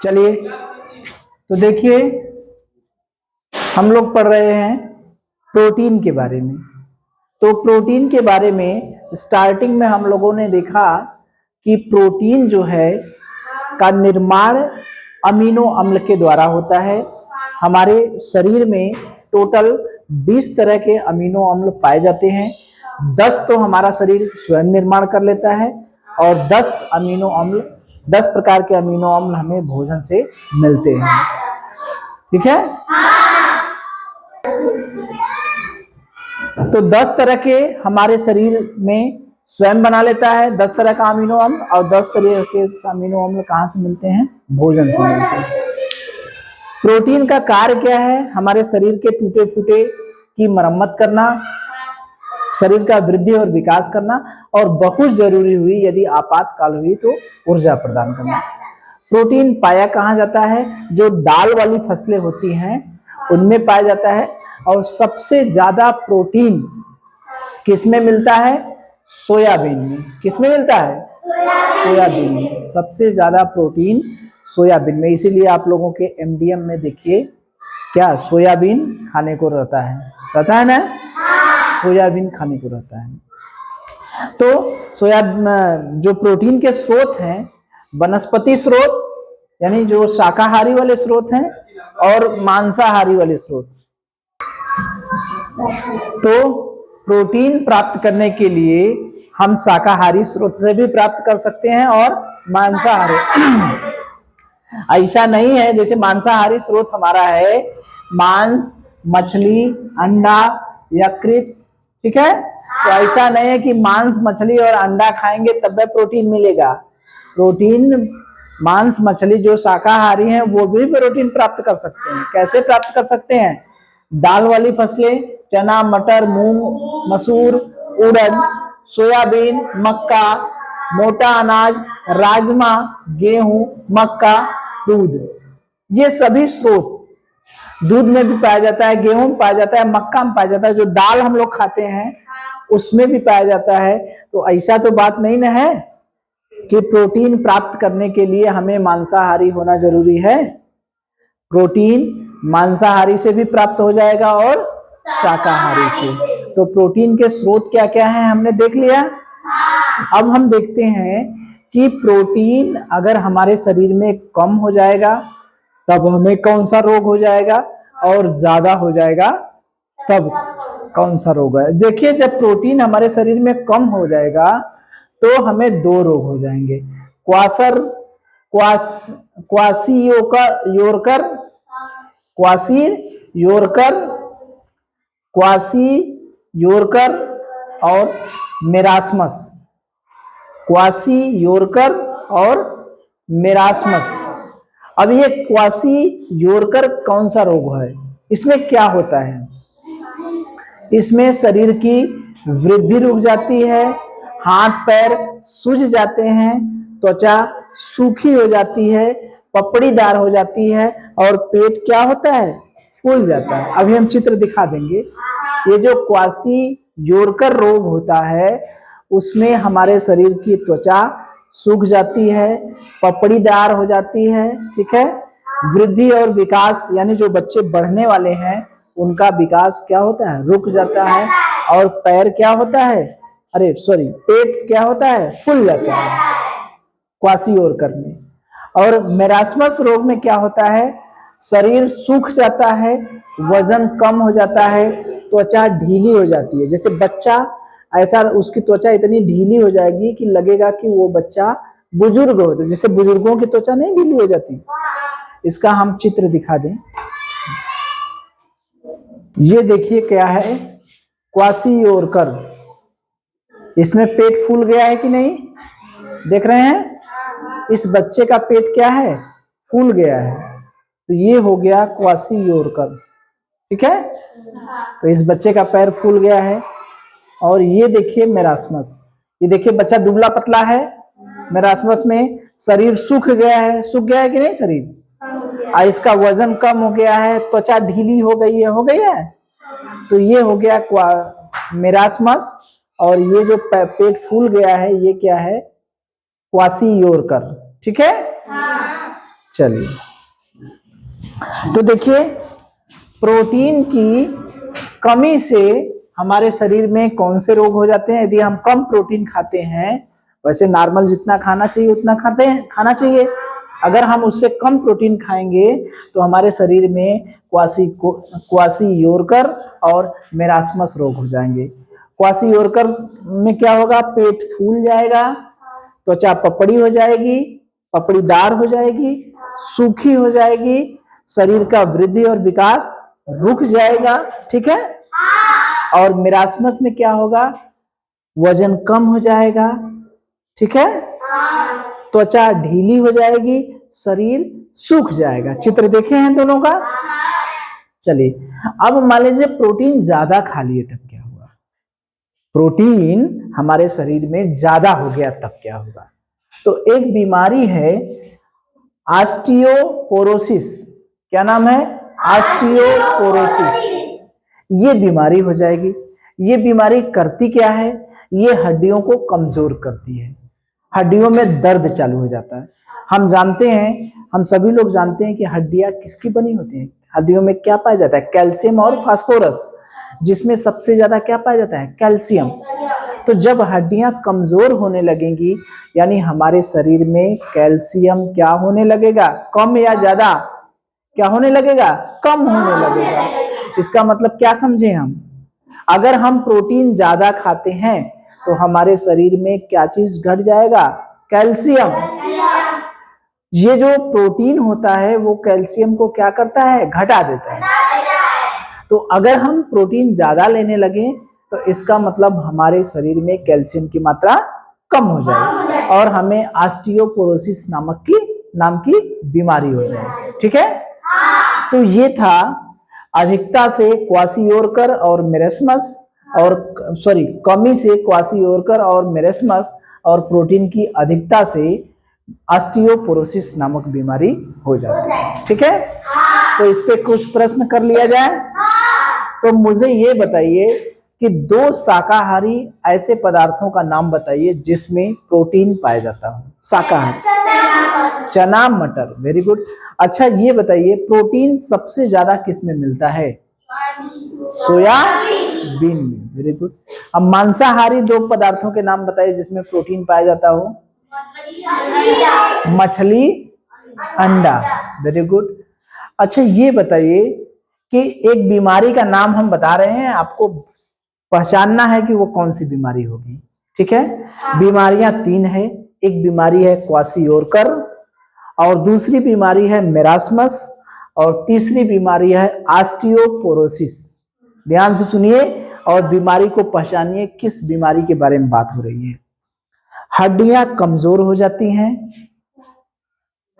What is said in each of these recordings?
चलिए तो देखिए, हम लोग पढ़ रहे हैं प्रोटीन के बारे में। तो प्रोटीन के बारे में स्टार्टिंग में हम लोगों ने देखा कि प्रोटीन जो है का निर्माण अमीनो अम्ल के द्वारा होता है। हमारे शरीर में टोटल 20 तरह के अमीनो अम्ल पाए जाते हैं। 10 तो हमारा शरीर स्वयं निर्माण कर लेता है और 10 प्रकार के अमीनो अम्ल हमें भोजन से मिलते हैं। ठीक है? तो 10 तरह के हमारे शरीर में स्वयं बना लेता है 10 तरह का अमीनो अम्ल, और 10 तरह के अमीनो अम्ल कहाँ से मिलते हैं? भोजन से मिलते हैं। प्रोटीन का कार्य क्या है? हमारे शरीर के टूटे फूटे की मरम्मत करना, शरीर का वृद्धि और विकास करना, और बहुत जरूरी हुई यदि आपातकाल हुई तो ऊर्जा प्रदान करना। प्रोटीन पाया कहाँ जाता है? जो दाल वाली फसलें होती हैं उनमें पाया जाता है। और सबसे ज्यादा प्रोटीन किसमें मिलता है? सोयाबीन में। किसमें मिलता है? सोयाबीन में। सबसे ज्यादा प्रोटीन सोयाबीन में। इसीलिए आप लोगों के एमडीएम में देखिए क्या सोयाबीन खाने को रहता है ना? सोयाबीन खाने को रहता है। तो जो प्रोटीन के स्रोत हैं, वनस्पति स्रोत यानी जो शाकाहारी वाले स्रोत हैं और मांसाहारी वाले स्रोत। तो प्रोटीन प्राप्त करने के लिए हम शाकाहारी स्रोत से भी प्राप्त कर सकते हैं और मांसाहारी। ऐसा नहीं है जैसे मांसाहारी स्रोत हमारा है मांस, मछली, अंडा, यकृत। ठीक है? तो ऐसा नहीं है कि मांस, मछली और अंडा खाएंगे तब प्रोटीन मिलेगा। प्रोटीन मांस, मछली जो शाकाहारी हैं वो भी प्रोटीन प्राप्त कर सकते हैं। कैसे प्राप्त कर सकते हैं? दाल वाली फसलें, चना, मटर, मूंग, मसूर, उड़द, सोयाबीन, मक्का, मोटा अनाज, राजमा, गेहूं, मक्का, दूध। ये सभी स्रोत दूध में भी पाया जाता है, गेहूं में पाया जाता है, मक्का में पाया जाता है, जो दाल हम लोग खाते हैं उसमें भी पाया जाता है। तो ऐसा तो बात नहीं ना है कि प्रोटीन प्राप्त करने के लिए हमें मांसाहारी होना जरूरी है। प्रोटीन मांसाहारी से भी प्राप्त हो जाएगा और शाकाहारी से। तो प्रोटीन के स्रोत क्या क्या हैं हमने देख लिया। अब हम देखते हैं कि प्रोटीन अगर हमारे शरीर में कम हो जाएगा तब हमें कौन सा रोग हो जाएगा, और ज्यादा हो जाएगा तब कौन सा रोग है। देखिए, जब प्रोटीन हमारे शरीर में कम हो जाएगा तो हमें 2 रोग हो जाएंगे। क्वासी-योरकर और मेरास्मस। क्वासी-योरकर और मेरास्मस। अब ये क्वासी-योरकर कौन सा रोग है? इसमें क्या होता है? इसमें शरीर की वृद्धि रुक जाती है, हाथ पैर सूज जाते हैं, त्वचा सूखी हो जाती है, पपड़ीदार हो जाती है, और पेट क्या होता है? फूल जाता है। अभी हम चित्र दिखा देंगे। ये जो क्वासी-योरकर रोग होता है उसमें हमारे शरीर की त्वचा सूख जाती है, पपड़ीदार हो जाती है। ठीक है? वृद्धि और विकास यानी जो बच्चे बढ़ने वाले हैं उनका विकास क्या होता है? रुक जाता है। और पैर क्या होता है? पेट क्या होता है? फूल जाता है क्वासी-योरकर में। और मेरास्मस रोग में क्या होता है? शरीर सूख जाता है, वजन कम हो जाता है, त्वचा ढीली हो जाती है। जैसे बच्चा, ऐसा उसकी त्वचा इतनी ढीली हो जाएगी कि लगेगा कि वो बच्चा बुजुर्ग होता है। जैसे बुजुर्गों की त्वचा नहीं ढीली हो जाती। इसका हम चित्र दिखा दें। ये देखिए क्या है? क्वासी-योरकर। इसमें पेट फूल गया है कि नहीं? देख रहे हैं? इस बच्चे का पेट क्या है? फूल गया है। तो ये हो गया क्वासी-योरकर। ठीक है? तो इस बच्चे का पैर फूल गया है। और ये देखिए मेरास्मस। ये देखिए बच्चा दुबला पतला है। मेरास्मस में शरीर सूख गया है। सूख गया है कि नहीं शरीर? इसका वजन कम हो गया है, त्वचा ढीली हो गई है। तो ये हो गया मेरास्मस। और ये जो पेट फूल गया है ये क्या है? क्वासी-योरकर। ठीक है? चलिए, तो देखिए प्रोटीन की कमी से हमारे शरीर में कौन से रोग हो जाते हैं। यदि हम कम प्रोटीन खाते हैं, वैसे नॉर्मल जितना खाना चाहिए उतना खाना चाहिए, अगर हम उससे कम प्रोटीन खाएंगे तो हमारे शरीर में क्वासियोरकर और मेरास्मस रोग हो जाएंगे। क्वासियोरकर में क्या होगा, पेट फूल जाएगा, त्वचा पपड़ी हो जाएगी, पपड़ीदार हो जाएगी, सूखी हो जाएगी, शरीर का वृद्धि और विकास रुक जाएगा, ठीक है। और मेरास्मस में क्या होगा, वजन कम हो जाएगा, ठीक है, त्वचा ढीली हो जाएगी, शरीर सूख जाएगा। चित्र देखे हैं दोनों का। चलिए, अब मान लीजिए प्रोटीन ज्यादा खा लिए तब क्या हुआ, प्रोटीन हमारे शरीर में ज्यादा हो गया तब क्या होगा। तो एक बीमारी है ऑस्टियोपोरोसिस। क्या नाम है, ऑस्टियोपोरोसिस। ये बीमारी हो जाएगी। ये बीमारी करती क्या है, ये हड्डियों को कमजोर करती है, हड्डियों में दर्द चालू हो जाता है। हम जानते हैं, हम सभी लोग जानते हैं कि हड्डियां किसकी बनी होती हैं। हड्डियों में क्या पाया जाता है, कैल्शियम और फास्फोरस, जिसमें सबसे ज्यादा क्या पाया जाता है, कैल्शियम। तो जब हड्डियां कमजोर होने लगेंगी, यानी हमारे शरीर में कैल्शियम क्या होने लगेगा, कम या ज्यादा, क्या होने लगेगा, कम होने लगेगा। इसका मतलब क्या समझे हम, अगर हम प्रोटीन ज्यादा खाते हैं तो हमारे शरीर में क्या चीज घट जाएगा, कैल्शियम। ये जो प्रोटीन होता है वो कैल्शियम को क्या करता है, घटा देता है। तो अगर हम प्रोटीन ज्यादा लेने लगे तो इसका मतलब हमारे शरीर में कैल्शियम की मात्रा कम हो जाए और हमें ऑस्टियोपोरोसिस नाम की बीमारी हो जाए, ठीक है। तो ये था अधिकता से क्वासियोरकर और मेरास्मस, और कमी से क्वासियोरकर और मेरास्मस, और प्रोटीन की अधिकता से ऑस्टियोपोरोसिस नामक बीमारी हो जाती है, ठीक है। तो इस पे कुछ प्रश्न कर लिया जाए। तो मुझे ये बताइए कि 2 शाकाहारी ऐसे पदार्थों का नाम बताइए जिसमें प्रोटीन पाया जाता हो। शाकाहारी, चना मटर, वेरी गुड। अच्छा ये बताइए प्रोटीन सबसे ज्यादा किस में मिलता है, सोयाबीन में, वेरी गुड। अब मांसाहारी 2 पदार्थों के नाम बताइए जिसमें प्रोटीन पाया जाता हो। मछली, अंडा, वेरी गुड। अच्छा ये बताइए कि एक बीमारी का नाम हम बता रहे हैं, आपको पहचानना है कि वो कौन सी बीमारी होगी, ठीक है। बीमारियां 3 है, एक बीमारी है क्वासियोरकर, और दूसरी बीमारी है मेरास्मस, और तीसरी बीमारी है ऑस्टियोपोरोसिस। ध्यान से सुनिए और बीमारी को पहचानिए, किस बीमारी के बारे में बात हो रही है। हड्डियां कमजोर हो जाती हैं,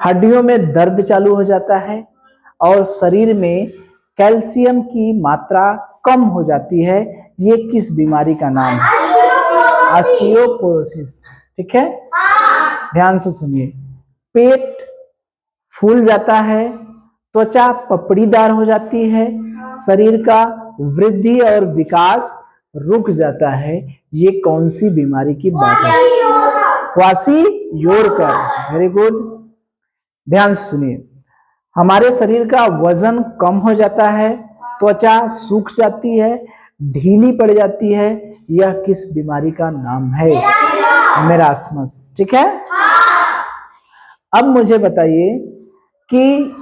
हड्डियों में दर्द चालू हो जाता है, और शरीर में कैल्शियम की मात्रा कम हो जाती है। ये किस बीमारी का नाम है, ऑस्टियोपोरोसिस, ठीक है। ध्यान से सुनिए, पेट फूल जाता है, त्वचा पपड़ीदार हो जाती है, शरीर का वृद्धि और विकास रुक जाता है। ये कौन सी बीमारी की बात है, क्वासियोरकर, वेरी गुड। ध्यान से सुनिए, हमारे शरीर का वजन कम हो जाता है, त्वचा सूख जाती है, ढीली पड़ जाती है। यह किस बीमारी का नाम है, मेरास्मस, ठीक है। अब मुझे बताइए कि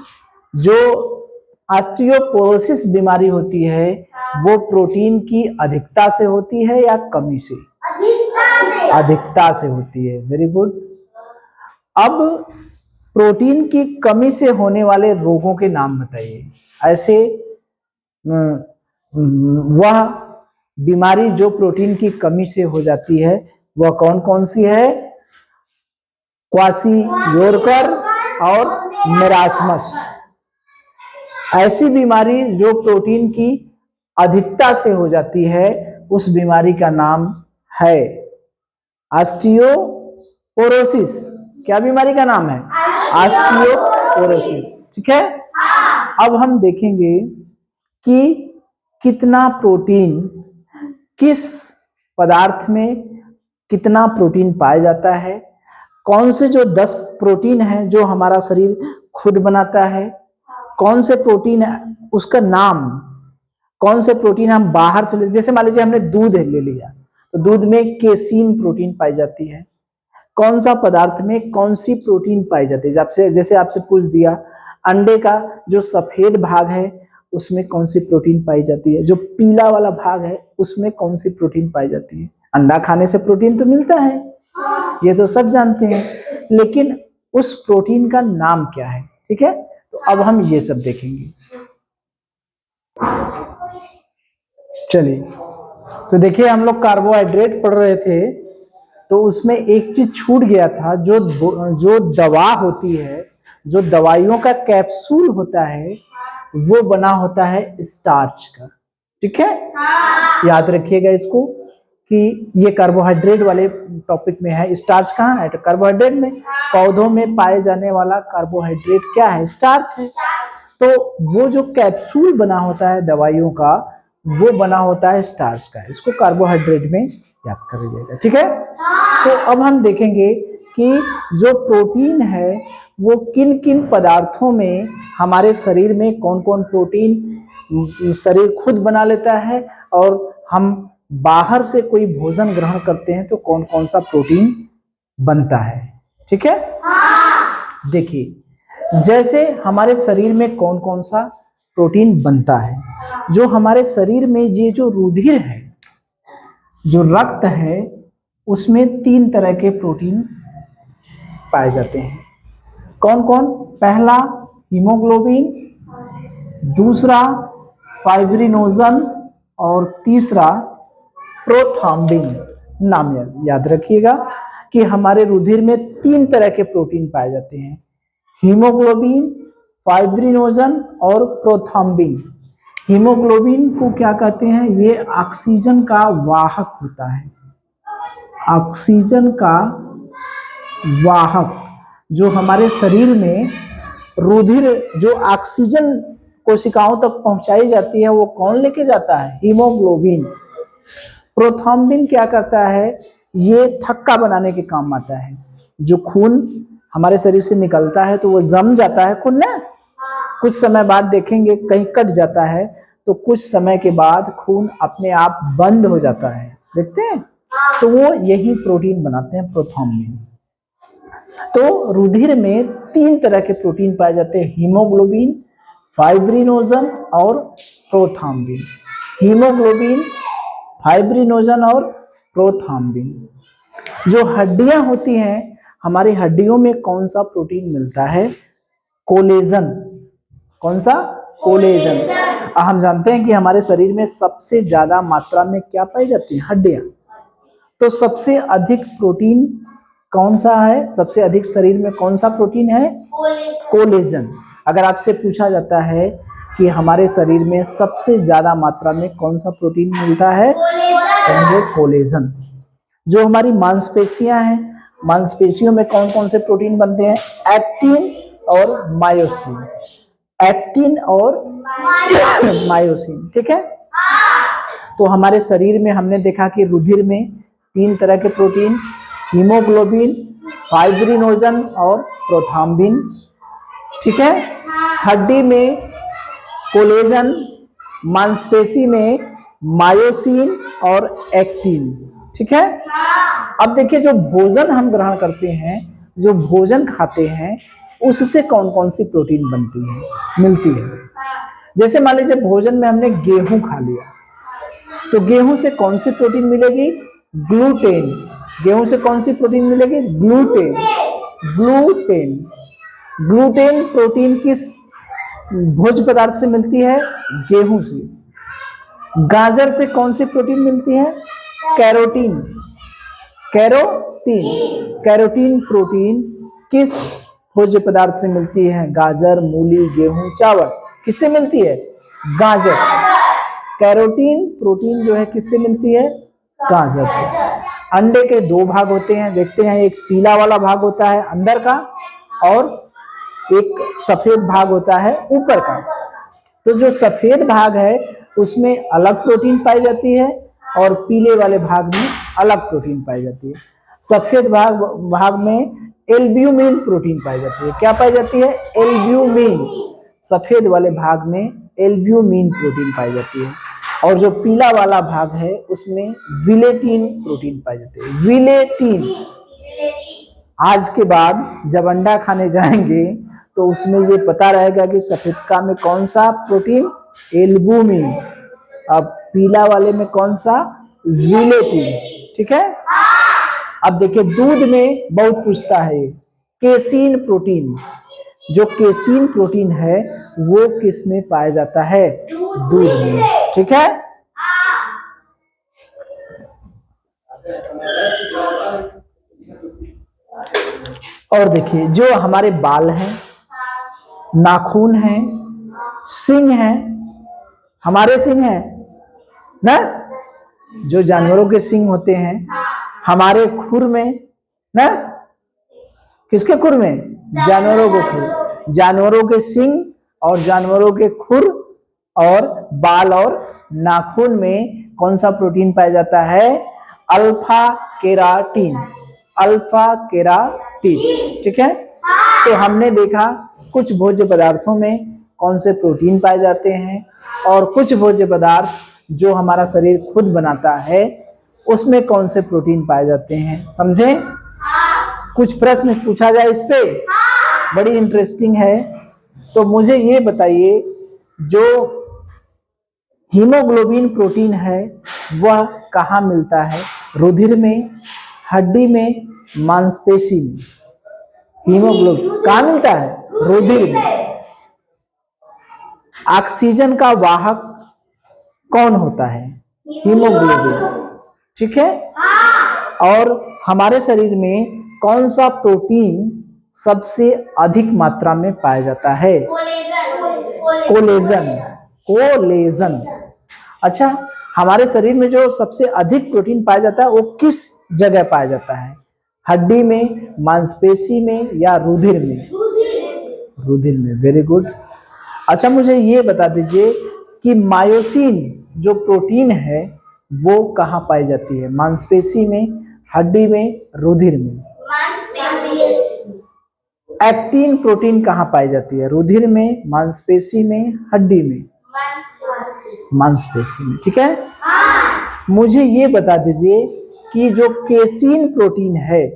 जो ऑस्टियोपोरोसिस बीमारी होती है वो प्रोटीन की अधिकता से होती है या कमी से, अधिकता से होती है, वेरी गुड। अब प्रोटीन की कमी से होने वाले रोगों के नाम बताइए। ऐसे वह बीमारी जो प्रोटीन की कमी से हो जाती है वह कौन कौन सी है, क्वासियोरकर और मेरास्मस। ऐसी बीमारी जो प्रोटीन की अधिकता से हो जाती है उस बीमारी का नाम है ऑस्टियोपोरोसिस। क्या बीमारी का नाम है, ऑस्टियोपोरोसिस, ठीक है। अब हम देखेंगे कि कितना प्रोटीन किस पदार्थ में कितना प्रोटीन पाया जाता है, कौन से जो 10 प्रोटीन हैं जो हमारा शरीर खुद बनाता है, कौन से प्रोटीन उसका नाम, कौन से प्रोटीन हम बाहर से ले, जैसे मान लीजिए हमने दूध ले लिया तो दूध में केसीन प्रोटीन पाई जाती है, कौन सा पदार्थ में कौन सी प्रोटीन पाई जाती है। जैसे आपसे पूछ दिया अंडे का जो सफेद भाग है उसमें कौन सी प्रोटीन पाई जाती है, जो पीला वाला भाग है उसमें कौन सी प्रोटीन पाई जाती है। अंडा खाने से प्रोटीन तो मिलता है, ये तो सब जानते हैं, लेकिन उस प्रोटीन का नाम क्या है। ठीक है, तो अब हम ये सब देखेंगे। चलिए, तो देखिए हम लोग कार्बोहाइड्रेट पढ़ रहे थे, तो उसमें एक चीज छूट गया था, जो दवा होती है, जो दवाइयों का कैप्सूल होता है वो बना होता है स्टार्च का। ठीक है, याद रखिएगा इसको कि ये कार्बोहाइड्रेट वाले टॉपिक में है। स्टार्च कहाँ है? तो कार्बोहाइड्रेट में। पौधों में पाए जाने वाला कार्बोहाइड्रेट क्या है? स्टार्च है। तो वो जो कैप्सूल बना होता है दवाइयों का वो बना होता है स्टार्च का। इसको कार्बोहाइड्रेट में याद कर लीजिएगा। ठीक है, तो अब हम देखेंगे कि जो प्रोटीन है वो किन किन पदार्थों में, हमारे शरीर में कौन कौन प्रोटीन शरीर खुद बना लेता है, और हम बाहर से कोई भोजन ग्रहण करते हैं तो कौन कौन सा प्रोटीन बनता है। ठीक है, देखिए जैसे हमारे शरीर में कौन कौन सा प्रोटीन बनता है। जो हमारे शरीर में ये जो रुधिर है, जो रक्त है, उसमें 3 तरह के प्रोटीन पाए जाते हैं। कौन कौन? पहला हीमोग्लोबिन, दूसरा फाइब्रिनोजन, और तीसरा प्रोथ्रोम्बिन। नाम याद रखिएगा कि हमारे रुधिर में 3 तरह के प्रोटीन पाए जाते हैं, हीमोग्लोबिन, फाइब्रिनोजन और प्रोथ्रोम्बिन। हीमोग्लोबिन को क्या कहते हैं? ये ऑक्सीजन का वाहक होता है, ऑक्सीजन का वाहक। जो हमारे शरीर में रुधिर, जो ऑक्सीजन कोशिकाओं तक पहुंचाई जाती है, वो कौन लेके जाता है? हीमोग्लोबिन। प्रोथ्रोम्बिन क्या करता है? ये थक्का बनाने के काम आता है। जो खून हमारे शरीर से निकलता है तो वो जम जाता है खून ना, कुछ समय बाद देखेंगे कहीं कट जाता है तो कुछ समय के बाद खून अपने आप बंद हो जाता है, देखते हैं, तो वो यही प्रोटीन बनाते हैं, प्रोथ्रोम्बिन। तो रुधिर में 3 तरह के प्रोटीन पाए जाते हैं, हीमोग्लोबिन, फाइब्रिनोजन और प्रोथ्रोम्बिन। हीमोग्लोबिन, फाइब्रिनोजन और प्रोथ्रोम्बिन। जो हड्डियां होती हैं, हमारी हड्डियों में कौन सा प्रोटीन मिलता है? कोलेजन। कौन सा? कोलेजन। हम जानते हैं कि हमारे शरीर में सबसे ज्यादा मात्रा में क्या पाई जाती है? हड्डियां। तो सबसे अधिक प्रोटीन कौन सा है? सबसे अधिक शरीर में कौन सा प्रोटीन है? कोलेजन। अगर आपसे पूछा जाता है कि हमारे शरीर में सबसे ज्यादा मात्रा में कौन सा प्रोटीन मिलता है, तो कोलेजन। जो हमारी मांसपेशियां हैं, मांसपेशियों में कौन कौन से प्रोटीन बनते हैं? एक्टिन और मायोसिन। एक्टिन और मायोसिन। ठीक है, तो हमारे शरीर में हमने देखा कि रुधिर में 3 तरह के प्रोटीन, हीमोग्लोबिन, फाइब्रिनोजन और प्रोथ्रोम्बिन। ठीक है, हड्डी में कोलेजन, मांसपेशी में मायोसिन और एक्टिन। ठीक है, अब देखिए जो भोजन हम ग्रहण करते हैं, जो भोजन खाते हैं, उससे कौन कौन सी प्रोटीन बनती है, मिलती है। जैसे मान लीजिए भोजन में हमने गेहूं खा लिया, तो गेहूं से कौन सी प्रोटीन मिलेगी? ग्लूटेन। गेहूं से कौन सी प्रोटीन मिलेगी? ग्लूटेन। ग्लूटेन। ग्लूटेन प्रोटीन किस भोज्य पदार्थ से मिलती है? गेहूं से। गाजर से कौन सी प्रोटीन मिलती है? कैरोटीन। कैरोटीन। कैरोटीन प्रोटीन किस भोज्य पदार्थ से मिलती है? गाजर, मूली, गेहूं, चावल। किससे मिलती है? गाजर। कैरोटीन प्रोटीन जो है किससे मिलती है? गाजर से। अंडे के 2 भाग होते हैं, देखते हैं, एक पीला वाला भाग होता है अंदर का, और एक सफेद भाग होता है ऊपर का। तो जो सफेद भाग है उसमें अलग प्रोटीन पाई जाती है और पीले वाले भाग में अलग प्रोटीन पाई जाती है। सफेद भाग में एल्ब्यूमिन प्रोटीन पाई जाती है। क्या पाई जाती है? एल्ब्यूमिन। सफेद वाले भाग में एल्ब्यूमिन प्रोटीन पाई जाती है। और जो पीला वाला भाग है उसमें विलेटिन प्रोटीन पाई जाती है। विलेटिन। आज के बाद जब अंडा खाने जाएंगे तो उसमें ये पता रहेगा कि सफेदका में कौन सा प्रोटीन? एल्ब्यूमिन। अब पीला वाले में कौन सा? विलेटिन। ठीक है। अब देखिए दूध में बहुत पूछता है केसीन प्रोटीन। जो केसीन प्रोटीन है वो किस में पाया जाता है? दूध में। ठीक है। और देखिए जो हमारे बाल हैं, नाखून हैं, सींग हैं, हमारे सींग हैं ना, जो जानवरों के सींग होते हैं हमारे खुर में ना, किसके खुर में? जानवरों के खुर। जानवरों के सींग और जानवरों के खुर और बाल और नाखून में कौन सा प्रोटीन पाया जाता है? Alpha keratin. Alpha keratin. ठीक है। तो हमने देखा कुछ भोज्य पदार्थों में कौन से प्रोटीन पाए जाते हैं और कुछ भोज्य पदार्थ जो हमारा शरीर खुद बनाता है उसमें कौन से प्रोटीन पाए जाते हैं। समझे? कुछ प्रश्न पूछा जाए इस पे, बड़ी इंटरेस्टिंग है। तो मुझे ये बताइए जो हीमोग्लोबिन प्रोटीन है वह कहाँ मिलता है? रुधिर में, हड्डी में, मांसपेशी में। हीमोग्लोबिन कहाँ मिलता है? रुधिर में। ऑक्सीजन का वाहक कौन होता है? हीमोग्लोबिन। ठीक है। और हमारे शरीर में कौन सा प्रोटीन सबसे अधिक मात्रा में पाया जाता है? कोलेजन। कोलेजन। अच्छा, हमारे शरीर में जो सबसे अधिक प्रोटीन पाया जाता है वो किस जगह पाया जाता है? हड्डी में, मांसपेशी में या रुधिर में? रुधिर में। Very good. अच्छा मुझे ये बता दीजिए कि मायोसिन जो प्रोटीन है वो कहाँ पाई जाती है? मांसपेशी में, हड्डी में, रुधिर में? एक्टिन प्रोटीन कहाँ पाई जाती है? रुधिर में, मांसपेशी में, हड्डी में? मांसपेशी में। ठीक है। मुझे ये बता दीजिए कि जो केसीन प्रोटीन है,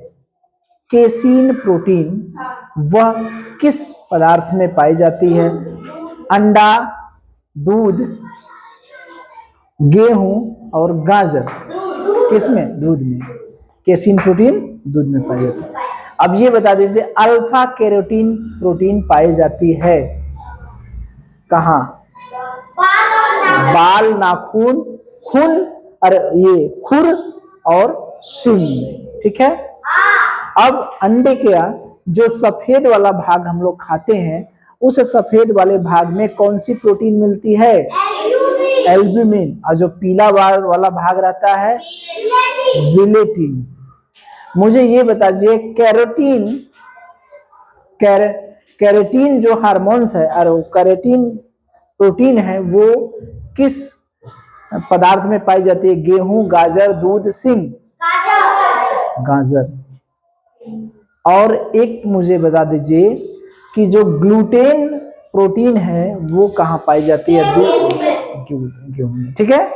केसीन प्रोटीन वह किस पदार्थ में पाई जाती है? अंडा, दूध, गेहूं और गाजर। किसमें? दूध में। केसीन प्रोटीन दूध में पाई जाती है। अब ये बता दीजिए अल्फा केरोटीन प्रोटीन पाई जाती है कहाँ? बाल, नाखून, खून, अरे ये खुर और सींग में। ठीक है। अब अंडे का जो सफेद वाला भाग हम लोग खाते हैं उस सफेद वाले भाग में कौन सी प्रोटीन मिलती है? एल्ब्यूमिन। और जो पीला वाला भाग रहता है विलेटिन। मुझे ये बता दीजिए कैरोटीन, कैरेटीन जो हार्मोन्स है और कैरेटीन प्रोटीन है वो किस पदार्थ में पाई जाती है? गेहूं, गाजर, दूध, सींग? गाजर। और एक मुझे बता दीजिए कि जो ग्लूटेन प्रोटीन है वो कहाँ पाई जाती है? गेहूं में। ठीक है।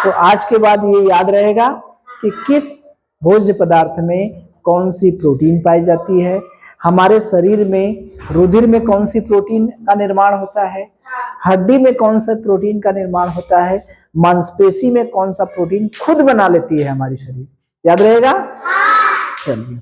तो आज के बाद ये याद रहेगा कि किस भोज्य पदार्थ में कौन सी प्रोटीन पाई जाती है। हमारे शरीर में रुधिर में कौन सी प्रोटीन का निर्माण होता है, हड्डी में कौन सा प्रोटीन का निर्माण होता है, मांसपेशी में कौन सा प्रोटीन खुद बना लेती है हमारी शरीर। याद रहेगा? चलिए।